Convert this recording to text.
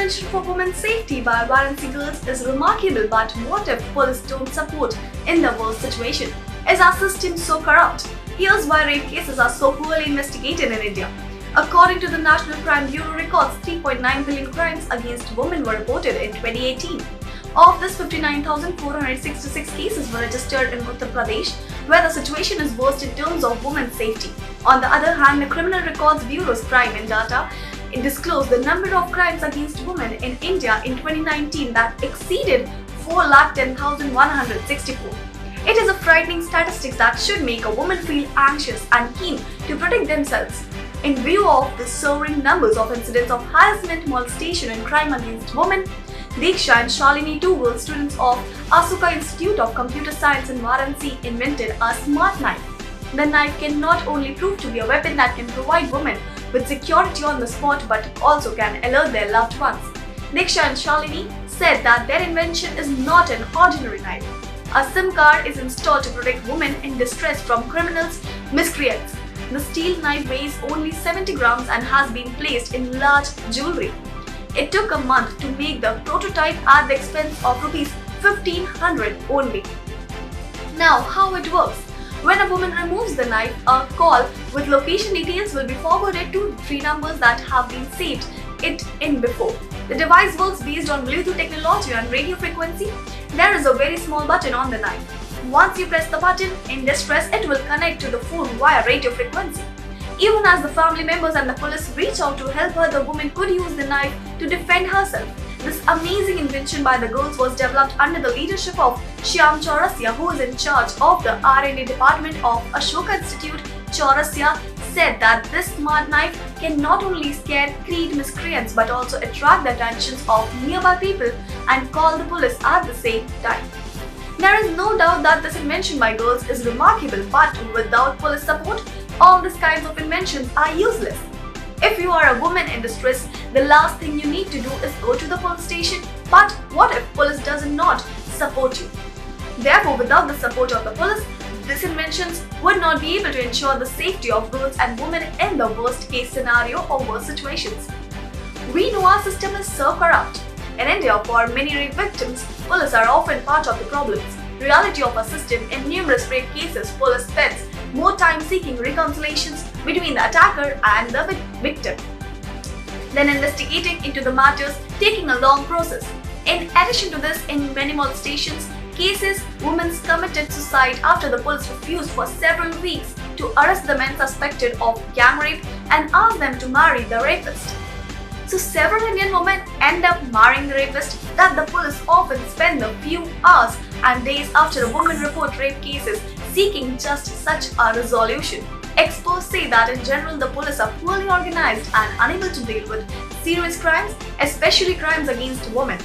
invention for women's safety by Varanasi girls is remarkable, but what if police don't support in the worst situation? Is our system so corrupt? Here's why rape cases are so poorly investigated in India. According to the National Crime Bureau records, 3.9 billion crimes against women were reported in 2018. Of this, 59,466 cases were registered in Uttar Pradesh, where the situation is worst in terms of women's safety. On the other hand, the Criminal Records Bureau's crime and data disclosed the number of crimes against women in India in 2019 that exceeded 410,164. It is a frightening statistic that should make a woman feel anxious and keen to protect themselves. In view of the soaring numbers of incidents of harassment, molestation and crime against women, Diksha and Shalini, two girl students of Asuka Institute of Computer Science in Varanasi, invented a smart knife. The knife can not only prove to be a weapon that can provide women with security on the spot, but also can alert their loved ones. Diksha and Shalini said that their invention is not an ordinary knife. A SIM card is installed to protect women in distress from criminals' miscreants. The steel knife weighs only 70 grams and has been placed in large jewelry. It took a month to make the prototype at the expense of rupees 1,500 only. Now, how it works? When a woman removes the knife, a call with location details will be forwarded to 3 numbers that have been saved it in before. The device works based on Bluetooth technology and radio frequency. There is a very small button on the knife. Once you press the button in distress, it will connect to the phone via radio frequency. Even as the family members and the police reach out to help her, the woman could use the knife to defend herself. This amazing invention by the girls was developed under the leadership of Shyam Chaurasia, who is in charge of the R&D department of Ashoka Institute. Chaurasia said that this smart knife can not only scare creed miscreants but also attract the attentions of nearby people and call the police at the same time. There is no doubt that this invention by girls is remarkable, but without police support, all these kinds of inventions are useless. If you are a woman in distress, the last thing you need to do is go to the police station. But what if police does not support you? Therefore, without the support of the police, these inventions would not be able to ensure the safety of girls and women in the worst case scenario or worst situations. We know our system is so corrupt. In India, for many rape victims, police are often part of the problems. Reality of our system: in numerous rape cases, police spends more time seeking reconciliations between the attacker and the victim than investigating into the matters, taking a long process. In addition to this, in many molestations cases, women committed suicide after the police refused for several weeks to arrest the men suspected of gang rape and asked them to marry the rapist. So several Indian women end up marrying the rapist that the police often spend a few hours and days after a woman report rape cases seeking just such a resolution. Experts say that in general the police are poorly organized and unable to deal with serious crimes, especially crimes against women.